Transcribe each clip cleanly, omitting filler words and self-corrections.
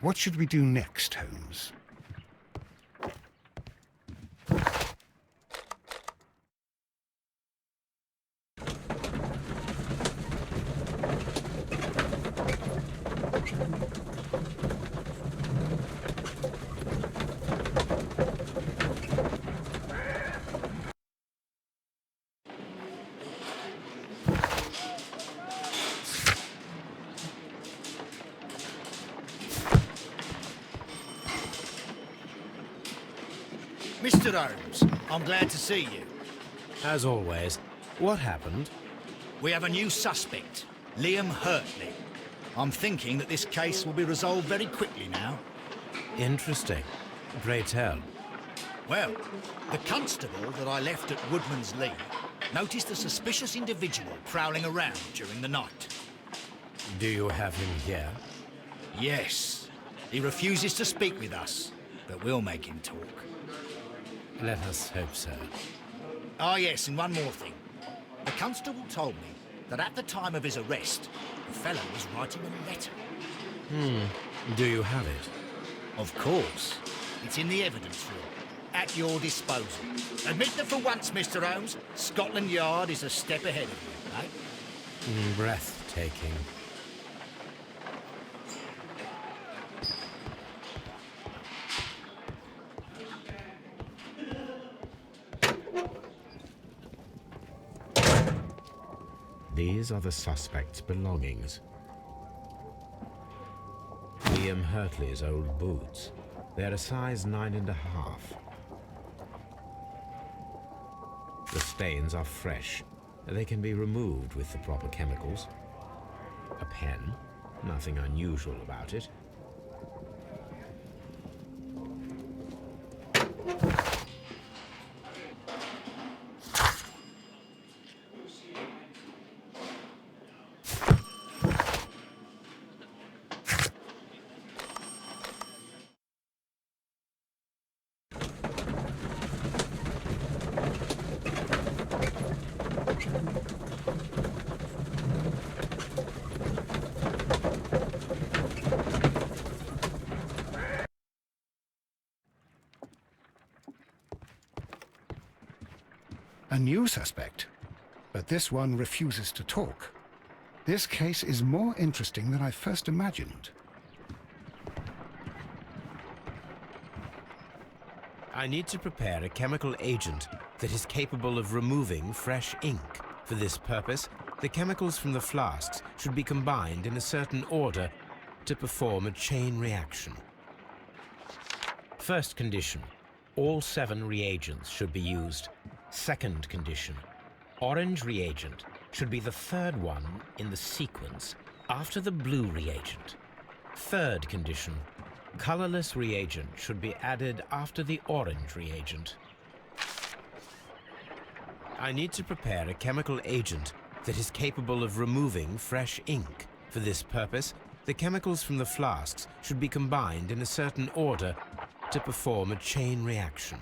What should we do next, Holmes? Mr. Holmes, I'm glad to see you. As always. What happened? We have a new suspect, Liam Hurtley. I'm thinking that this case will be resolved very quickly now. Interesting. Pray tell. Well, the constable that I left at Woodmans Lee noticed a suspicious individual prowling around during the night. Do you have him here? Yes. He refuses to speak with us, but we'll make him talk. Let us hope so. Ah, yes, and one more thing. The constable told me that at the time of his arrest, the fellow was writing a letter. Do you have it? Of course. It's in the evidence room, at your disposal. Admit that for once, Mr. Holmes, Scotland Yard is a step ahead of you, eh? Breathtaking. These are the suspect's belongings. Liam Hurtley's old boots. They're a size 9.5. The stains are fresh. They can be removed with the proper chemicals. A pen. Nothing unusual about it. A new suspect, but this one refuses to talk. This case is more interesting than I first imagined. I need to prepare a chemical agent that is capable of removing fresh ink. For this purpose, the chemicals from the flasks should be combined in a certain order to perform a chain reaction. First condition, all 7 reagents should be used. Second condition, orange reagent should be the third one in the sequence after the blue reagent. Third condition, colorless reagent should be added after the orange reagent. I need to prepare a chemical agent that is capable of removing fresh ink. For this purpose, the chemicals from the flasks should be combined in a certain order to perform a chain reaction.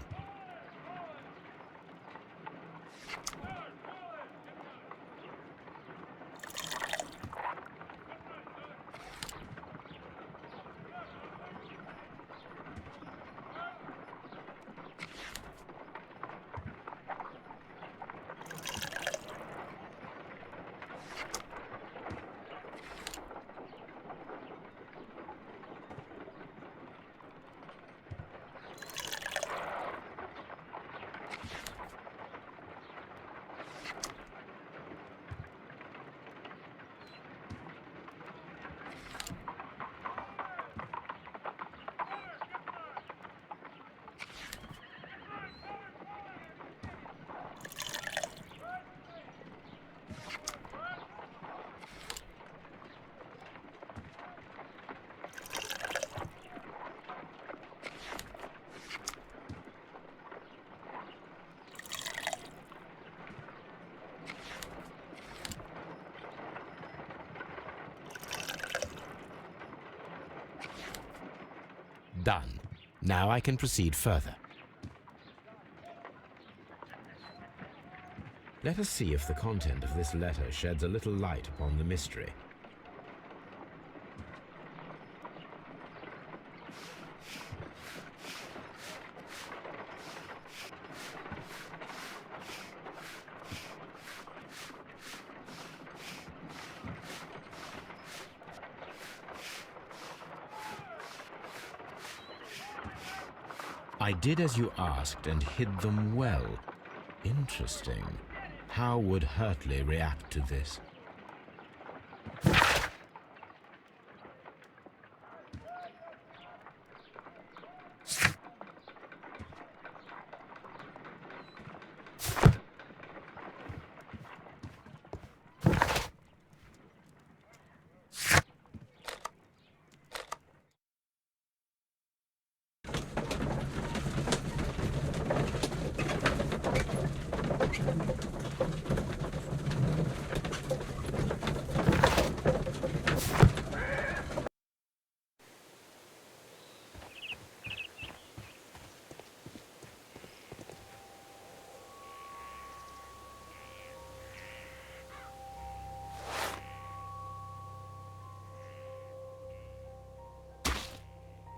Done. Now I can proceed further. Let us see if the content of this letter sheds a little light upon the mystery. I did as you asked and hid them well. Interesting. How would Hurtley react to this?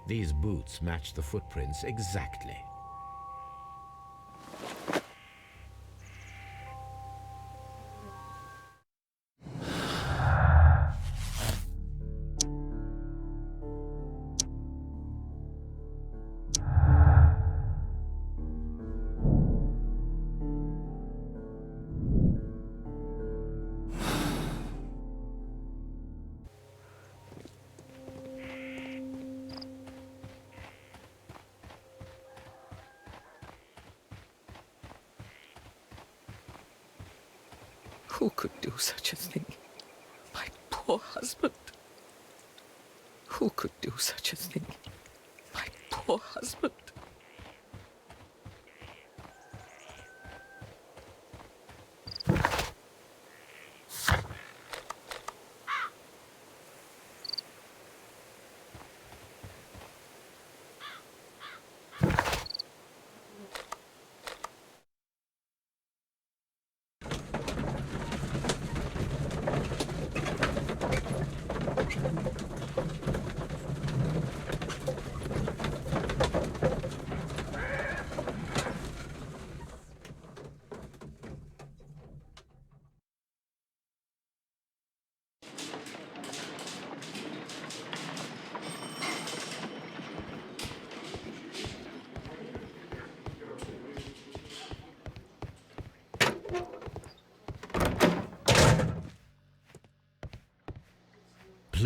These boots match the footprints exactly. Who could do such a thing? My poor husband. Who could do such a thing? My poor husband.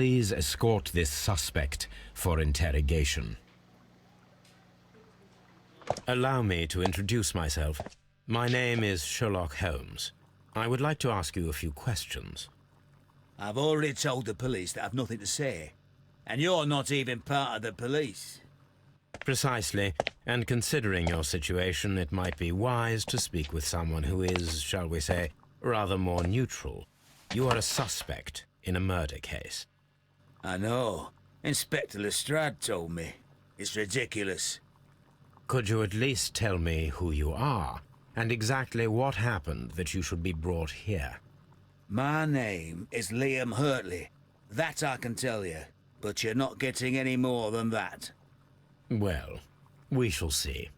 Please escort this suspect for interrogation. Allow me to introduce myself. My name is Sherlock Holmes. I would like to ask you a few questions. I've already told the police that I've nothing to say. And you're not even part of the police. Precisely, and considering your situation, it might be wise to speak with someone who is, shall we say, rather more neutral. You are a suspect in a murder case. I know. Inspector Lestrade told me. It's ridiculous. Could you at least tell me who you are, and exactly what happened that you should be brought here? My name is Liam Hurtley. That I can tell you. But you're not getting any more than that. Well, we shall see.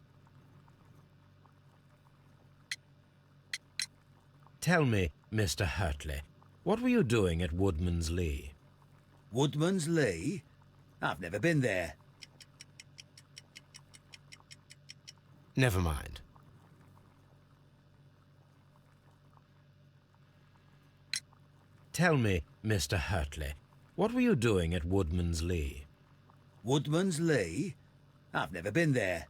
Tell me, Mr. Hurtley, what were you doing at Woodmans Lee? Woodmans Lee? I've never been there. Never mind. Tell me, Mr. Hurtley, what were you doing at Woodmans Lee? Woodmans Lee? I've never been there.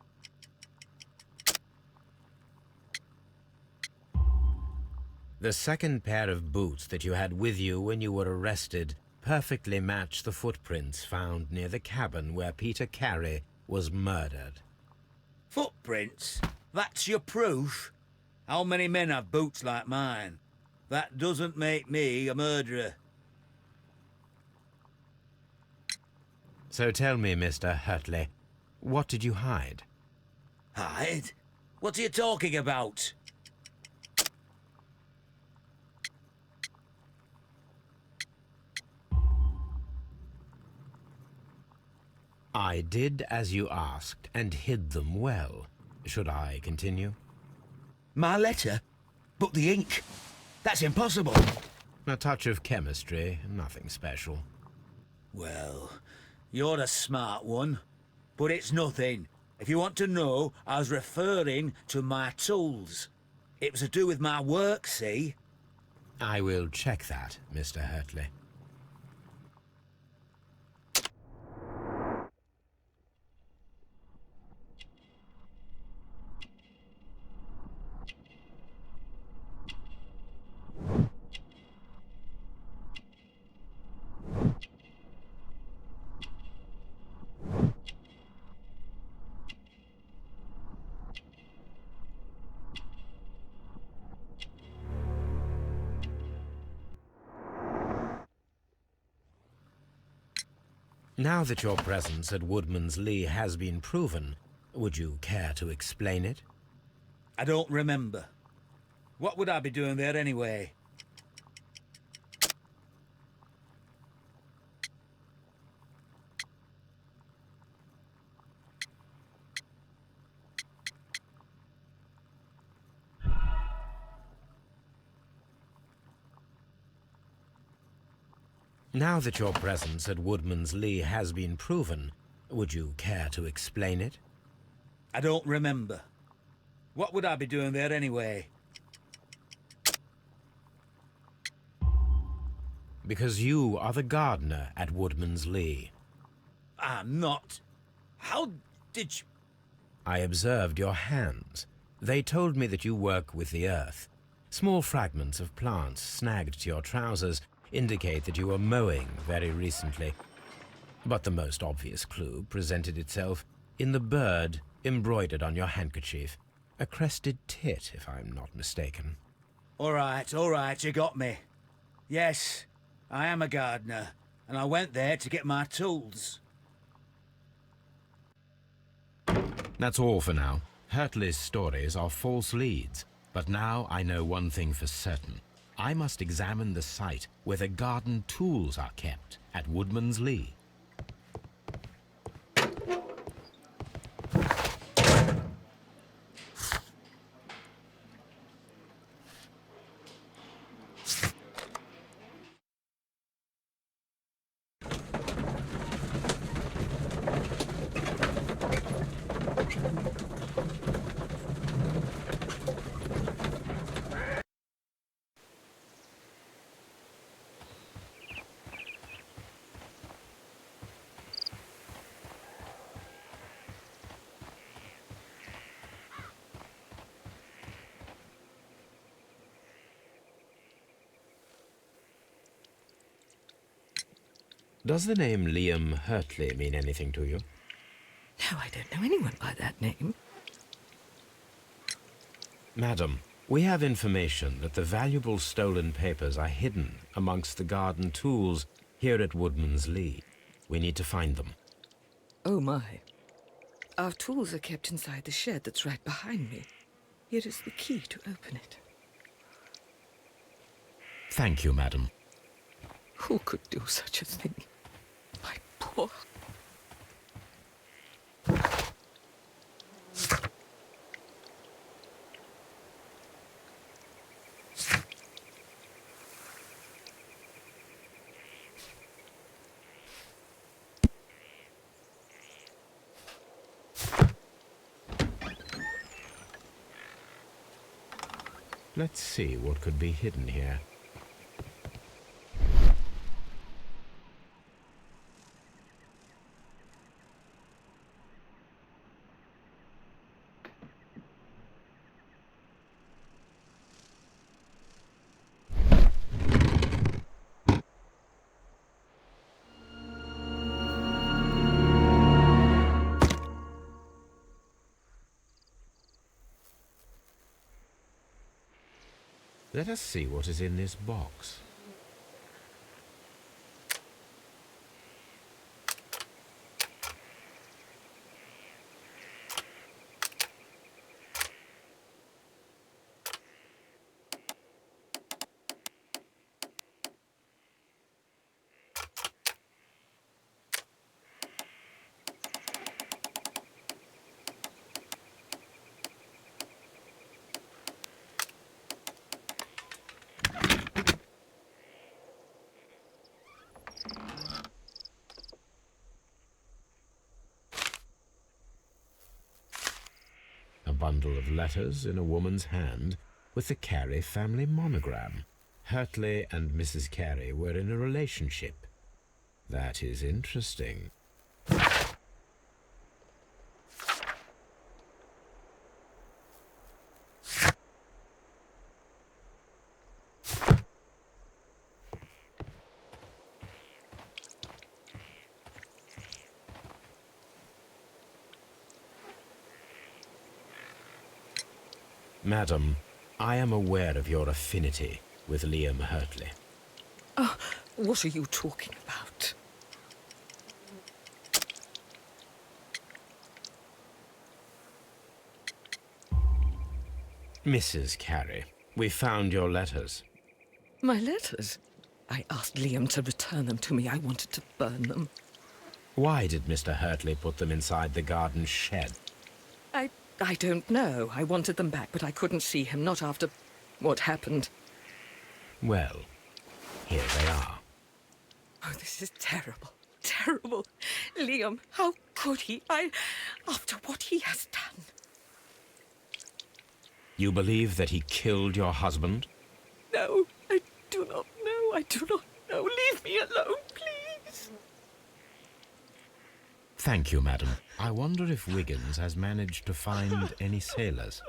The second pair of boots that you had with you when you were arrested perfectly match the footprints found near the cabin where Peter Carey was murdered. Footprints? That's your proof? How many men have boots like mine? That doesn't make me a murderer. So tell me, Mr. Hurtley, what did you hide? Hide? What are you talking about? I did as you asked and hid them well. Should I continue? My letter? But the ink? That's impossible. A touch of chemistry, nothing special. Well, you're a smart one. But it's nothing. If you want to know, I was referring to my tools. It was to do with my work, see? I will check that, Mr. Hurtley. Now that your presence at Woodmans Lee has been proven, would you care to explain it? I don't remember. What would I be doing there anyway? Now that your presence at Woodmans Lee has been proven, would you care to explain it? I don't remember. What would I be doing there anyway? Because you are the gardener at Woodmans Lee. I'm not. How did you... I observed your hands. They told me that you work with the earth. Small fragments of plants snagged to your trousers indicate that you were mowing very recently. But the most obvious clue presented itself in the bird embroidered on your handkerchief. A crested tit, if I'm not mistaken. All right, you got me. Yes, I am a gardener, and I went there to get my tools. That's all for now. Hurtley's stories are false leads, but now I know one thing for certain. I must examine the site where the garden tools are kept at Woodmans Lee. Does the name Liam Hurtley mean anything to you? No, I don't know anyone by that name. Madam, we have information that the valuable stolen papers are hidden amongst the garden tools here at Woodmans Lee. We need to find them. Oh, my. Our tools are kept inside the shed that's right behind me. Here is the key to open it. Thank you, madam. Who could do such a thing? My poor... Let's see what could be hidden here. Let us see what is in this box. bundle of letters in a woman's hand with the Carey family monogram. Hurtley and Mrs. Carey were in a relationship. That is interesting. Madam, I am aware of your affinity with Liam Hurtley. Oh, what are you talking about? Mrs. Carey, we found your letters. My letters? I asked Liam to return them to me. I wanted to burn them. Why did Mr. Hurtley put them inside the garden shed? I don't know. I wanted them back, but I couldn't see him, not after what happened. Well, here they are. Oh, this is terrible. Terrible. Liam, how could he? After what he has done. You believe that he killed your husband? No, I do not know. I do not know. Leave me alone, please. Thank you, madam. I wonder if Wiggins has managed to find any sailors.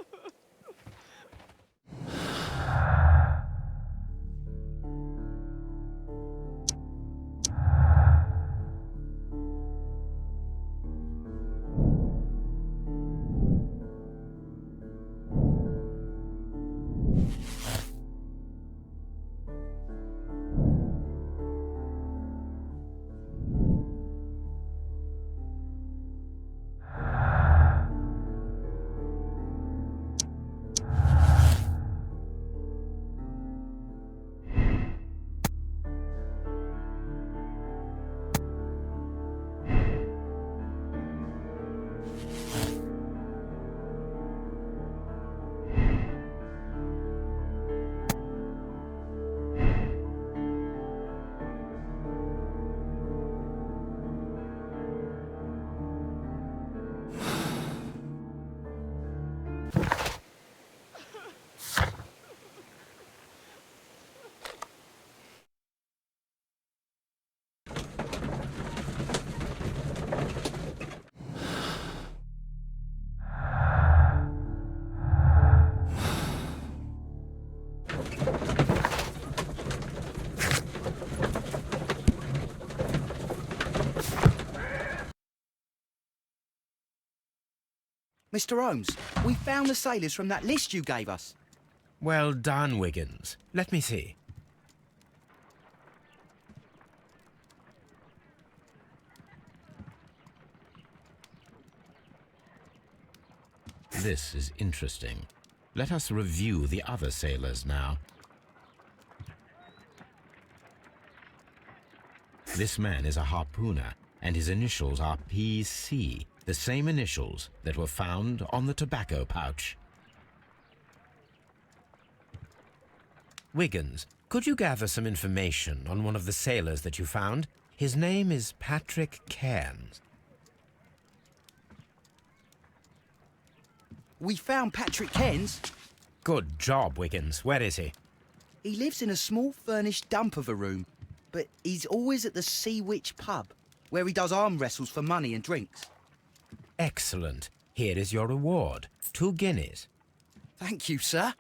Mr. Holmes, we found the sailors from that list you gave us. Well done, Wiggins. Let me see. This is interesting. Let us review the other sailors now. This man is a harpooner, and his initials are PC, the same initials that were found on the tobacco pouch. Wiggins, could you gather some information on one of the sailors that you found? His name is Patrick Cairns. We found Patrick Cairns. Good job, Wiggins. Where is he? He lives in a small furnished dump of a room, but he's always at the Sea Witch pub, where he does arm wrestles for money and drinks. Excellent. Here is your reward. 2 guineas. Thank you, sir.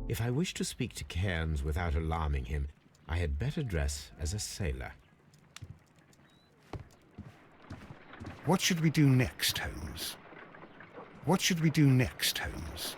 If I wish to speak to Cairns without alarming him, I had better dress as a sailor. What should we do next, Holmes? What should we do next, Holmes?